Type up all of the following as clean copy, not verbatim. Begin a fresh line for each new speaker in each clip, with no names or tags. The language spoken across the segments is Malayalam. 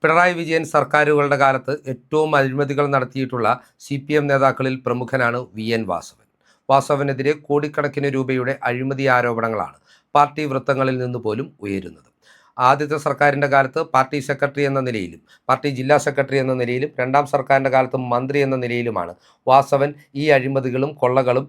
പിണറായി വിജയൻ സർക്കാരുകളുടെ കാലത്ത് ഏറ്റവും അഴിമതികൾ നടത്തിയിട്ടുള്ള CPM നേതാക്കളിൽ പ്രമുഖനാണ് VN വാസവൻ. വാസവനെതിരെ കോടിക്കണക്കിന് രൂപയുടെ അഴിമതി ആരോപണങ്ങളാണ് പാർട്ടി വൃത്തങ്ങളിൽ നിന്ന് പോലും ഉയരുന്നത്. ആദ്യത്തെ സർക്കാരിൻ്റെ കാലത്ത് പാർട്ടി സെക്രട്ടറി എന്ന നിലയിലും പാർട്ടി ജില്ലാ സെക്രട്ടറി എന്ന നിലയിലും രണ്ടാം സർക്കാരിൻ്റെ കാലത്ത് മന്ത്രി എന്ന നിലയിലുമാണ് വാസവൻ ഈ അഴിമതികളും കൊള്ളകളും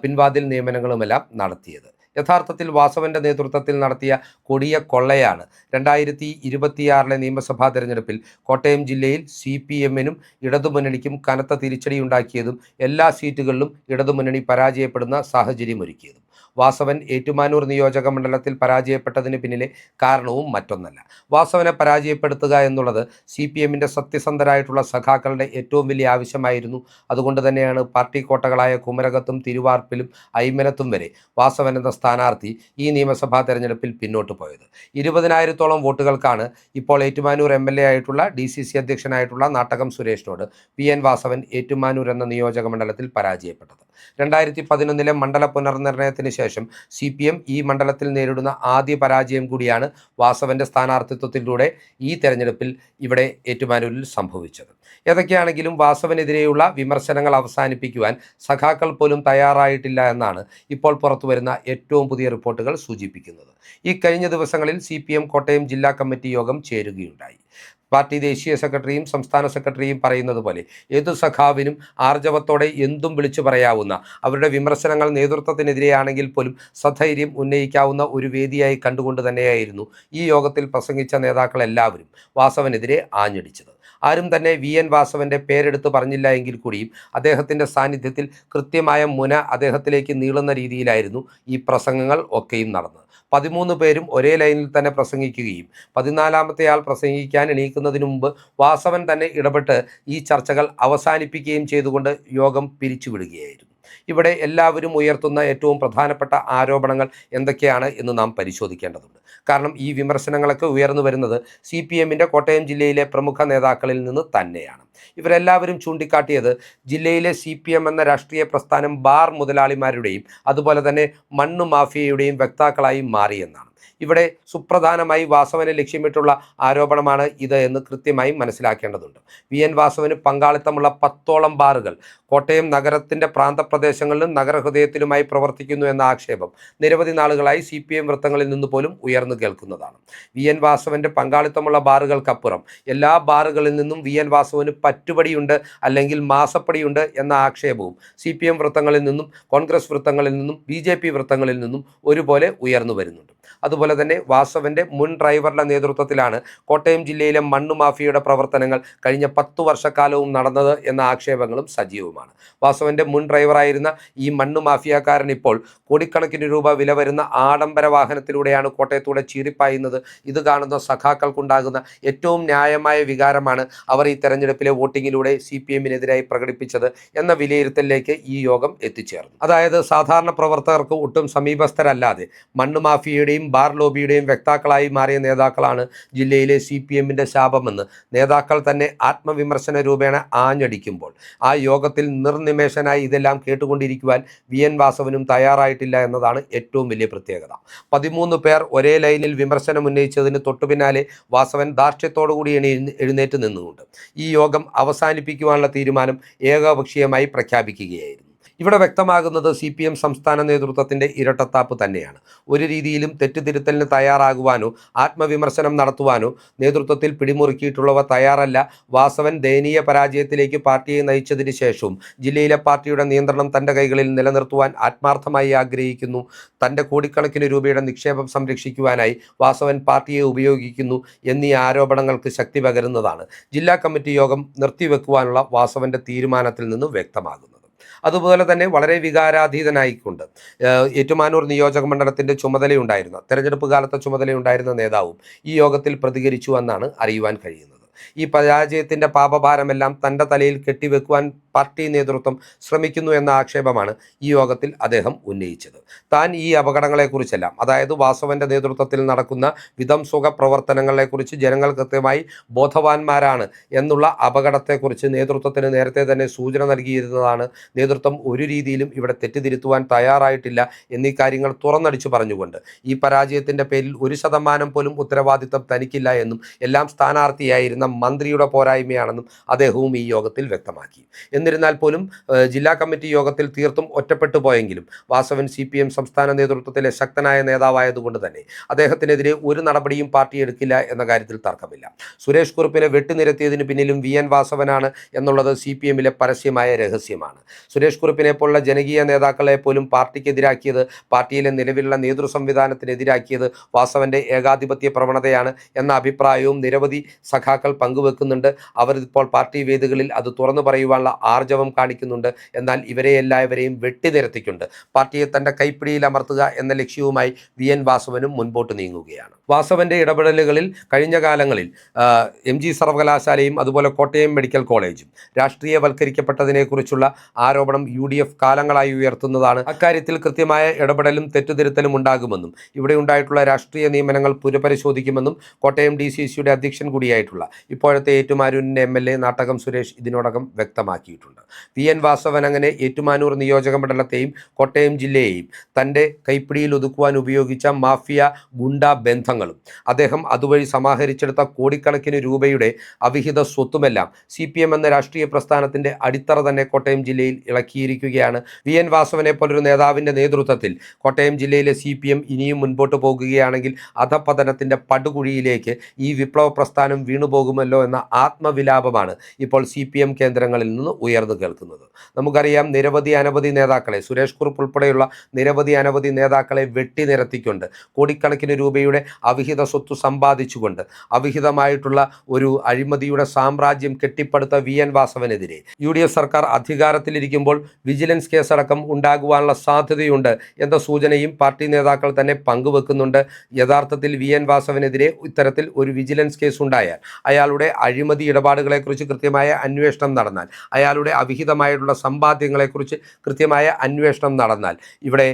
പിൻവാതിൽ നിയമനങ്ങളുമെല്ലാം നടത്തിയത്. യഥാർത്ഥത്തിൽ വാസവന്റെ നേതൃത്വത്തിൽ നടത്തിയ കൊടിയ കൊള്ളയാണ് 2026 നിയമസഭാ തെരഞ്ഞെടുപ്പിൽ കോട്ടയം ജില്ലയിൽ CPM-നും ഇടതുമുന്നണിക്കും കനത്ത തിരിച്ചടിയുണ്ടാക്കിയതും എല്ലാ സീറ്റുകളിലും ഇടതുമുന്നണി പരാജയപ്പെടുന്ന സാഹചര്യമൊരുക്കിയതും. വാസവൻ ഏറ്റുമാനൂർ നിയോജക മണ്ഡലത്തിൽ പരാജയപ്പെട്ടതിന് പിന്നിലെ കാരണവും മറ്റൊന്നല്ല. വാസവനെ പരാജയപ്പെടുത്തുക എന്നുള്ളത് CPM-ന്റെ സത്യസന്ധരായിട്ടുള്ള സഖാക്കളുടെ ഏറ്റവും വലിയ ആവശ്യമായിരുന്നു. അതുകൊണ്ട് തന്നെയാണ് പാർട്ടി കോട്ടകളായ കുമരകത്തും തിരുവാർപ്പിലും ഐമനത്തും വരെ വാസവൻ എന്ന സ്ഥാനാർത്ഥി ഈ നിയമസഭാ തെരഞ്ഞെടുപ്പിൽ പിന്നോട്ട് പോയത്. 20,000-ഓളം വോട്ടുകൾക്കാണ് ഇപ്പോൾ ഏറ്റുമാനൂർ MLA ആയിട്ടുള്ള DCC അധ്യക്ഷനായിട്ടുള്ള നാട്ടകം സുരേഷിനോട് VN വാസവൻ ഏറ്റുമാനൂർ എന്ന നിയോജക മണ്ഡലത്തിൽ പരാജയപ്പെട്ടത്. 2011 മണ്ഡല പുനർനിർണയത്തിന് ശേഷം CPM ഈ മണ്ഡലത്തിൽ നേരിടുന്ന ആദ്യ പരാജയം കൂടിയാണ് വാസവന്റെ സ്ഥാനാർത്ഥിത്വത്തിലൂടെ ഈ തെരഞ്ഞെടുപ്പിൽ ഇവിടെ ഏറ്റുമാനൂരിൽ സംഭവിച്ചത്. ഏതൊക്കെയാണെങ്കിലും വാസവനെതിരെയുള്ള വിമർശനങ്ങൾ അവസാനിപ്പിക്കുവാൻ സഖാക്കൾ പോലും തയ്യാറായിട്ടില്ല എന്നാണ് ഇപ്പോൾ പുറത്തുവരുന്ന ഏറ്റവും പുതിയ റിപ്പോർട്ടുകൾ സൂചിപ്പിക്കുന്നത്. ഈ കഴിഞ്ഞ ദിവസങ്ങളിൽ CPM കോട്ടയം ജില്ലാ കമ്മിറ്റി യോഗം ചേരുകയുണ്ടായി. പാർട്ടി ദേശീയ സെക്രട്ടറിയും സംസ്ഥാന സെക്രട്ടറിയും പറയുന്നത് പോലെ ഏതു സഖാവിനും ആർജവത്തോടെ എന്തും വിളിച്ചു പറയാവുന്ന, അവരുടെ വിമർശനങ്ങൾ നേതൃത്വത്തിനെതിരെയാണെങ്കിൽ പോലും സധൈര്യം ഉന്നയിക്കാവുന്ന ഒരു വേദിയായി കണ്ടുകൊണ്ട് തന്നെയായിരുന്നു ഈ യോഗത്തിൽ പ്രസംഗിച്ച നേതാക്കൾ എല്ലാവരും വാസവനെതിരെ ആഞ്ഞടിച്ചത്. ആരും തന്നെ VN വാസവന്റെ പേരെടുത്ത് പറഞ്ഞില്ല എങ്കിൽ കൂടിയും അദ്ദേഹത്തിൻ്റെ സാന്നിധ്യത്തിൽ കൃത്യമായ മുന അദ്ദേഹത്തിലേക്ക് നീളുന്ന രീതിയിലായിരുന്നു ഈ പ്രസംഗങ്ങൾ ഒക്കെയും നടന്നത്. 13 പേരും ഒരേ ലൈനിൽ തന്നെ പ്രസംഗിക്കുകയും 14-ാമത്തെ ആൾ പ്രസംഗിക്കാൻ എണീക്കുന്നതിന് മുമ്പ് വാസവൻ തന്നെ ഇടപെട്ട് ഈ ചർച്ചകൾ അവസാനിപ്പിക്കുകയും ചെയ്തുകൊണ്ട് യോഗം പിരിച്ചുവിടുകയായിരുന്നു. ഇവിടെ എല്ലാവരും ഉയർത്തുന്ന ഏറ്റവും പ്രധാനപ്പെട്ട ആരോപണങ്ങൾ എന്തൊക്കെയാണ് എന്ന് നാം പരിശോധിക്കേണ്ടതുണ്ട്. കാരണം ഈ വിമർശനങ്ങളൊക്കെ ഉയർന്നു വരുന്നത് CPM-ന്റെ കോട്ടയം ജില്ലയിലെ പ്രമുഖ നേതാക്കളിൽ നിന്ന് തന്നെയാണ്. ഇവരെല്ലാവരും ചൂണ്ടിക്കാട്ടിയത് ജില്ലയിലെ CPM എന്ന രാഷ്ട്രീയ പ്രസ്ഥാനം ബാർ മുതലാളിമാരുടെയും അതുപോലെ തന്നെ മണ്ണു മാഫിയയുടെയും വക്താക്കളായി മാറിയെന്നാണ്. ഇവിടെ സുപ്രധാനമായി വാസവനെ ലക്ഷ്യമിട്ടുള്ള ആരോപണമാണ് ഇത് എന്ന് കൃത്യമായി മനസ്സിലാക്കേണ്ടതുണ്ട്. VN വാസവന് പങ്കാളിത്തമുള്ള 10ഓളം ബാറുകൾ കോട്ടയം നഗരത്തിൻ്റെ പ്രാന്തപ്രദേശങ്ങളിലും നഗരഹൃദയത്തിലുമായി പ്രവർത്തിക്കുന്നു എന്ന ആക്ഷേപം നിരവധി നാളുകളായി CPM വൃത്തങ്ങളിൽ നിന്ന് പോലും ഉയർന്നു കേൾക്കുന്നതാണ്. VN വാസവൻ്റെ പങ്കാളിത്തമുള്ള ബാറുകൾക്കപ്പുറം എല്ലാ ബാറുകളിൽ നിന്നും VN വാസവന് പറ്റുപടിയുണ്ട് അല്ലെങ്കിൽ മാസപ്പടിയുണ്ട് എന്ന ആക്ഷേപവും CPM വൃത്തങ്ങളിൽ നിന്നും കോൺഗ്രസ് വൃത്തങ്ങളിൽ നിന്നും BJP വൃത്തങ്ങളിൽ നിന്നും ഒരുപോലെ ഉയർന്നു വരുന്നുണ്ട്. അതുപോലെ തന്നെ വാസവന്റെ മുൻ ഡ്രൈവറുടെ നേതൃത്വത്തിലാണ് കോട്ടയം ജില്ലയിലെ മണ്ണു മാഫിയയുടെ പ്രവർത്തനങ്ങൾ കഴിഞ്ഞ 10 വർഷക്കാലവും നടന്നത് എന്ന ആക്ഷേപങ്ങളും സജീവമാണ്. വാസവന്റെ മുൻ ഡ്രൈവറായിരുന്ന ഈ മണ്ണു മാഫിയക്കാരൻ ഇപ്പോൾ കോടിക്കണക്കിന് രൂപ വില വരുന്ന ആഡംബര വാഹനത്തിലൂടെയാണ് കോട്ടയത്തൂടെ ചീറിപ്പായുന്നത്. ഇത് കാണുന്ന സഖാക്കൾക്കുണ്ടാകുന്ന ഏറ്റവും ന്യായമായ വികാരമാണ് അവർ ഈ തെരഞ്ഞെടുപ്പിലെ വോട്ടിങ്ങിലൂടെ CPM-നെതിരായി പ്രകടിപ്പിച്ചത് എന്ന വിലയിരുത്തലിലേക്ക് ഈ യോഗം എത്തിച്ചേർന്നു. അതായത് സാധാരണ പ്രവർത്തകർക്ക് ഒട്ടും സമീപസ്ഥരല്ലാതെ മണ്ണു മാഫിയയുടെയും ബാർ ലോബിയുടെയും വക്താക്കളായി മാറിയ നേതാക്കളാണ് ജില്ലയിലെ CPM-ന്റെ ശാപമെന്ന് നേതാക്കൾ തന്നെ ആത്മവിമർശന രൂപേണ ആഞ്ഞടിക്കുമ്പോൾ ആ യോഗത്തിൽ നിർനിമേഷനായി ഇതെല്ലാം കേട്ടുകൊണ്ടിരിക്കുവാൻ VN വാസവനും തയ്യാറായിട്ടില്ല എന്നതാണ് ഏറ്റവും വലിയ പ്രത്യേകത. 13 പേർ ഒരേ ലൈനിൽ വിമർശനം ഉന്നയിച്ചതിന് തൊട്ടുപിന്നാലെ വാസവൻ ധാർഷ്ട്യത്തോടുകൂടി എഴുന്നേറ്റ് നിന്നുകൊണ്ട് ഈ യോഗം അവസാനിപ്പിക്കുവാനുള്ള തീരുമാനം ഏകപക്ഷീയമായി പ്രഖ്യാപിക്കുകയായിരുന്നു. ഇവിടെ വ്യക്തമാകുന്നത് CPM സംസ്ഥാന നേതൃത്വത്തിൻ്റെ ഇരട്ടത്താപ്പ് തന്നെയാണ്. ഒരു രീതിയിലും തെറ്റുതിരുത്തലിന് തയ്യാറാകുവാനോ ആത്മവിമർശനം നടത്തുവാനോ നേതൃത്വത്തിൽ പിടിമുറുക്കിയിട്ടുള്ളവ തയ്യാറല്ല. വാസവൻ ദയനീയ പരാജയത്തിലേക്ക് പാർട്ടിയെ നയിച്ചതിന് ശേഷവും ജില്ലയിലെ പാർട്ടിയുടെ നിയന്ത്രണം തൻ്റെ കൈകളിൽ നിലനിർത്തുവാൻ ആത്മാർത്ഥമായി ആഗ്രഹിക്കുന്നു. തൻ്റെ കോടിക്കണക്കിന് രൂപയുടെ നിക്ഷേപം സംരക്ഷിക്കുവാനായി വാസവൻ പാർട്ടിയെ ഉപയോഗിക്കുന്നു എന്നീ ആരോപണങ്ങൾക്ക് ശക്തി പകരുന്നതാണ് ജില്ലാ കമ്മിറ്റി യോഗം നിർത്തിവെക്കുവാനുള്ള വാസവൻ്റെ തീരുമാനത്തിൽ നിന്ന് വ്യക്തമാകുന്നത്. അതുപോലെ തന്നെ വളരെ വികാരാധീതനായിക്കൊണ്ട് ഏറ്റുമാനൂർ നിയോജക മണ്ഡലത്തിൻ്റെ ചുമതലയുണ്ടായിരുന്ന തെരഞ്ഞെടുപ്പ് കാലത്തെ ചുമതലയുണ്ടായിരുന്ന നേതാവും ഈ യോഗത്തിൽ പ്രതികരിച്ചു എന്നാണ് അറിയുവാൻ കഴിയുന്നത്. ഈ പരാജയത്തിൻ്റെ പാപഭാരമെല്ലാം തൻ്റെ തലയിൽ കെട്ടിവെക്കുവാൻ പാർട്ടി നേതൃത്വം ശ്രമിക്കുന്നു എന്ന ആക്ഷേപമാണ് ഈ യോഗത്തിൽ അദ്ദേഹം ഉന്നയിച്ചത്. താൻ ഈ അപകടങ്ങളെക്കുറിച്ചെല്ലാം, അതായത് വാസവൻ്റെ നേതൃത്വത്തിൽ നടക്കുന്ന വിധ്വംസക പ്രവർത്തനങ്ങളെക്കുറിച്ച് ജനങ്ങൾ കൃത്യമായി ബോധവാന്മാരാണ് എന്നുള്ള അപകടത്തെക്കുറിച്ച് നേതൃത്വത്തിന് നേരത്തെ തന്നെ സൂചന നൽകിയിരുന്നതാണ്. നേതൃത്വം ഒരു രീതിയിലും ഇവിടെ തെറ്റിതിരുത്തുവാൻ തയ്യാറായിട്ടില്ല എന്നീ കാര്യങ്ങൾ തുറന്നടിച്ചു പറഞ്ഞുകൊണ്ട് ഈ പരാജയത്തിൻ്റെ പേരിൽ 1% പോലും ഉത്തരവാദിത്തം തനിക്കില്ല എന്നും എല്ലാം സ്ഥാനാർത്ഥിയായിരുന്ന എന്ന മന്ത്രിയുടെ പോരായ്മയാണെന്നും അദ്ദേഹവും ഈ യോഗത്തിൽ വ്യക്തമാക്കി. എന്നിരുന്നാൽ പോലും ജില്ലാ കമ്മിറ്റി യോഗത്തിൽ തീർത്തും ഒറ്റപ്പെട്ടു പോയെങ്കിലും വാസവൻ CPM സംസ്ഥാന നേതൃത്വത്തിലെ ശക്തനായ നേതാവായതുകൊണ്ട് തന്നെ അദ്ദേഹത്തിനെതിരെ ഒരു നടപടിയും പാർട്ടി എടുക്കില്ല എന്ന കാര്യത്തിൽ തർക്കമില്ല. സുരേഷ് കുറുപ്പിനെ വെട്ടിനിരത്തിയതിന് പിന്നിലും VN വാസവനാണ് എന്നുള്ളത് CPMലെ പരസ്യമായ രഹസ്യമാണ്. സുരേഷ് കുറുപ്പിനെ പോലുള്ള ജനകീയ നേതാക്കളെ പോലും പാർട്ടിക്കെതിരാക്കിയത്, പാർട്ടിയിലെ നിലവിലുള്ള നേതൃ സംവിധാനത്തിനെതിരാക്കിയത് വാസവന്റെ ഏകാധിപത്യ പ്രവണതയാണ് എന്ന അഭിപ്രായവും നിരവധി സഖാക്കൾ പങ്കുവെക്കുന്നുണ്ട്. അവർ ഇപ്പോൾ പാർട്ടി വേദികളിൽ അത് തുറന്നു പറയുവാനുള്ള ആർജവം കാണിക്കുന്നുണ്ട്. എന്നാൽ ഇവരെ എല്ലാവരെയും വെട്ടിനിരത്തിക്കൊണ്ട് പാർട്ടിയെ തന്റെ കൈപ്പിടിയിൽ അമർത്തുക എന്ന ലക്ഷ്യവുമായി VN വാസവനും മുൻപോട്ട് നീങ്ങുകയാണ്. വാസവന്റെ ഇടപെടലുകളിൽ കഴിഞ്ഞ കാലങ്ങളിൽ MG സർവകലാശാലയും അതുപോലെ കോട്ടയം മെഡിക്കൽ കോളേജും രാഷ്ട്രീയവൽക്കരിക്കപ്പെട്ടതിനെക്കുറിച്ചുള്ള ആരോപണം UDF കാലങ്ങളായി ഉയർത്തുന്നതാണ്. അക്കാര്യത്തിൽ കൃത്യമായ ഇടപെടലും തെറ്റുതിരുത്തലും ഉണ്ടാകുമെന്നും ഇവിടെ ഉണ്ടായിട്ടുള്ള രാഷ്ട്രീയ നിയമനങ്ങൾ പുനഃപരിശോധിക്കുമെന്നും കോട്ടയം DCCയുടെ അധ്യക്ഷൻ കൂടിയായിട്ടുള്ള ഇപ്പോഴത്തെ ഏറ്റുമാനൂരിൻ്റെ MLA നാട്ടകം സുരേഷ് ഇതിനോടകം വ്യക്തമാക്കിയിട്ടുണ്ട്. VN വാസവൻ അങ്ങനെ ഏറ്റുമാനൂർ നിയോജക മണ്ഡലത്തെയും കോട്ടയം ജില്ലയെയും തൻ്റെ കൈപ്പിടിയിൽ ഒതുക്കുവാൻ ഉപയോഗിച്ച മാഫിയ ഗുണ്ട ബന്ധങ്ങളും അദ്ദേഹം അതുവഴി സമാഹരിച്ചെടുത്ത കോടിക്കണക്കിന് രൂപയുടെ അവിഹിത സ്വത്തുമെല്ലാം CPM എന്ന രാഷ്ട്രീയ പ്രസ്ഥാനത്തിൻ്റെ അടിത്തറ തന്നെ കോട്ടയം ജില്ലയിൽ ഇളക്കിയിരിക്കുകയാണ്. VN വാസവനെ പോലൊരു നേതാവിൻ്റെ നേതൃത്വത്തിൽ കോട്ടയം ജില്ലയിലെ CPM ഇനിയും മുൻപോട്ട് പോകുകയാണെങ്കിൽ അധപതനത്തിൻ്റെ പടുകുഴിയിലേക്ക് ഈ വിപ്ലവ പ്രസ്ഥാനം വീണുപോകുമല്ലോ എന്ന ആത്മവിലാപമാണ് ഇപ്പോൾ CPM കേന്ദ്രങ്ങളിൽ നിന്ന് ഉയർന്നു കേൾക്കുന്നത്. നമുക്കറിയാം, അനവധി നേതാക്കളെ, സുരേഷ് കുറുപ്പ് ഉൾപ്പെടെയുള്ള അനവധി നേതാക്കളെ വെട്ടിനിരത്തിക്കൊണ്ട് കോടിക്കണക്കിന് രൂപയുടെ അവിഹിത സ്വത്ത് സമ്പാദിച്ചുകൊണ്ട് അവിഹിതമായിട്ടുള്ള ഒരു അഴിമതിയുടെ സാമ്രാജ്യം കെട്ടിപ്പടുത്ത VN വാസവനെതിരെ UDF സർക്കാർ അധികാരത്തിലിരിക്കുമ്പോൾ വിജിലൻസ് കേസടക്കം ഉണ്ടാകുവാനുള്ള സാധ്യതയുണ്ട് എന്ന സൂചനയും പാർട്ടി നേതാക്കൾ തന്നെ പങ്കുവെക്കുന്നുണ്ട്. യഥാർത്ഥത്തിൽ VN വാസവനെതിരെ ഇത്തരത്തിൽ ഒരു വിജിലൻസ് കേസ് ഉണ്ടായാൽ, അയാളുടെ അഴിമതി ഇടപാടുകളെക്കുറിച്ച് കൃത്യമായ അന്വേഷണം നടന്നാൽ, അയാളുടെ അവിഹിതമായിട്ടുള്ള സമ്പാദ്യങ്ങളെക്കുറിച്ച് കൃത്യമായ അന്വേഷണം നടന്നാൽ ഇവിടെ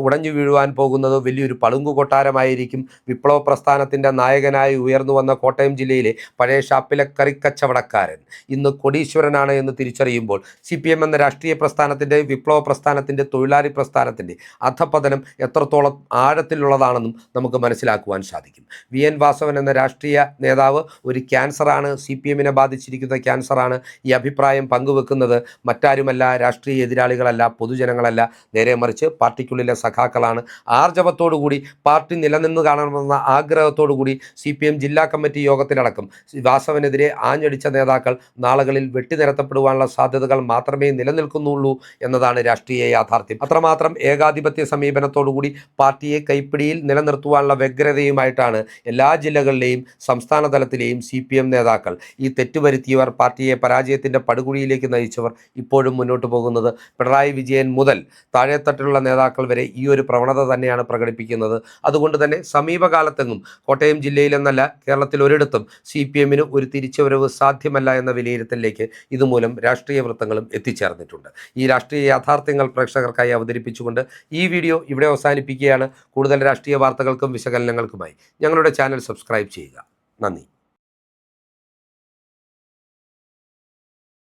ഉടഞ്ഞു വീഴുവാൻ പോകുന്നത് വലിയൊരു പളുങ്കു കൊട്ടാരമായിരിക്കും. വിപ്ലവ പ്രസ്ഥാനത്തിൻ്റെ നായകനായി ഉയർന്നു വന്ന കോട്ടയം ജില്ലയിലെ പഴയ ഷാപ്പിലെ കറിക്കച്ചവടക്കാരൻ ഇന്ന് കൊടീശ്വരനാണ് എന്ന് തിരിച്ചറിയുമ്പോൾ CPM എന്ന രാഷ്ട്രീയ പ്രസ്ഥാനത്തിൻ്റെ, വിപ്ലവ പ്രസ്ഥാനത്തിൻ്റെ, തൊഴിലാളി പ്രസ്ഥാനത്തിൻ്റെ അധപതനം എത്രത്തോളം ആഴത്തിലുള്ളതാണെന്നും നമുക്ക് മനസ്സിലാക്കുവാൻ സാധിക്കും. VN വാസവൻ എന്ന രാഷ്ട്രീയ നേതാവ് ഒരു ക്യാൻസറാണ്, CPMനെ ബാധിച്ചിരിക്കുന്ന ക്യാൻസറാണ്. ഈ അഭിപ്രായം പങ്കുവെക്കുന്നത് മറ്റാരുമല്ല, രാഷ്ട്രീയ എതിരാളികളല്ല, പൊതുജനങ്ങളല്ല, നേരെ മറിച്ച് പാർട്ടിക്കുള്ളിലെ സഖാക്കളാണ്. ആർജവത്തോടുകൂടി പാർട്ടി നിലനിന്ന് കാണണമെന്ന ആഗ്രഹത്തോടുകൂടി CPM ജില്ലാ കമ്മിറ്റി യോഗത്തിലടക്കം വാസവനെതിരെ ആഞ്ഞടിച്ച നേതാക്കൾ നാളുകളിൽ വെട്ടിനിരത്തപ്പെടുവാനുള്ള സാധ്യതകൾ മാത്രമേ നിലനിൽക്കുന്നുള്ളൂ എന്നതാണ് രാഷ്ട്രീയ യാഥാർത്ഥ്യം. അത്രമാത്രം ഏകാധിപത്യ സമീപനത്തോടുകൂടി പാർട്ടിയെ കൈപ്പിടിയിൽ നിലനിർത്തുവാനുള്ള വ്യഗ്രതയുമായിട്ടാണ് എല്ലാ ജില്ലകളിലെയും സംസ്ഥാന തലത്തിലെയും CPM നേതാക്കൾ, ഈ തെറ്റുവരുത്തിയവർ, പാർട്ടിയെ പരാജയത്തിൻ്റെ പടുകുഴിയിലേക്ക് നയിച്ചവർ ഇപ്പോഴും മുന്നോട്ട് പോകുന്നത്. പിണറായി വിജയൻ മുതൽ താഴെത്തട്ടിലുള്ള നേതാക്കൾ വരെ ഈ ഒരു പ്രവണത തന്നെയാണ് പ്രകടിപ്പിക്കുന്നത്. അതുകൊണ്ട് തന്നെ സമീപകാലത്തെങ്ങും കോട്ടയം ജില്ലയിലെന്നല്ല കേരളത്തിൽ ഒരിടത്തും CPMന് ഒരു തിരിച്ചുവരവ് സാധ്യമല്ല എന്ന വിലയിരുത്തലിലേക്ക് ഇതുമൂലം രാഷ്ട്രീയ വൃത്തങ്ങളും എത്തിച്ചേർന്നിട്ടുണ്ട്. ഈ രാഷ്ട്രീയ യാഥാർത്ഥ്യങ്ങൾ പ്രേക്ഷകർക്കായി അവതരിപ്പിച്ചുകൊണ്ട് ഈ വീഡിയോ ഇവിടെ അവസാനിപ്പിക്കുകയാണ്. കൂടുതൽ രാഷ്ട്രീയ വാർത്തകൾക്കും വിശകലനങ്ങൾക്കുമായി ഞങ്ങളുടെ ചാനൽ സബ്സ്ക്രൈബ് ചെയ്യുക. നന്ദി.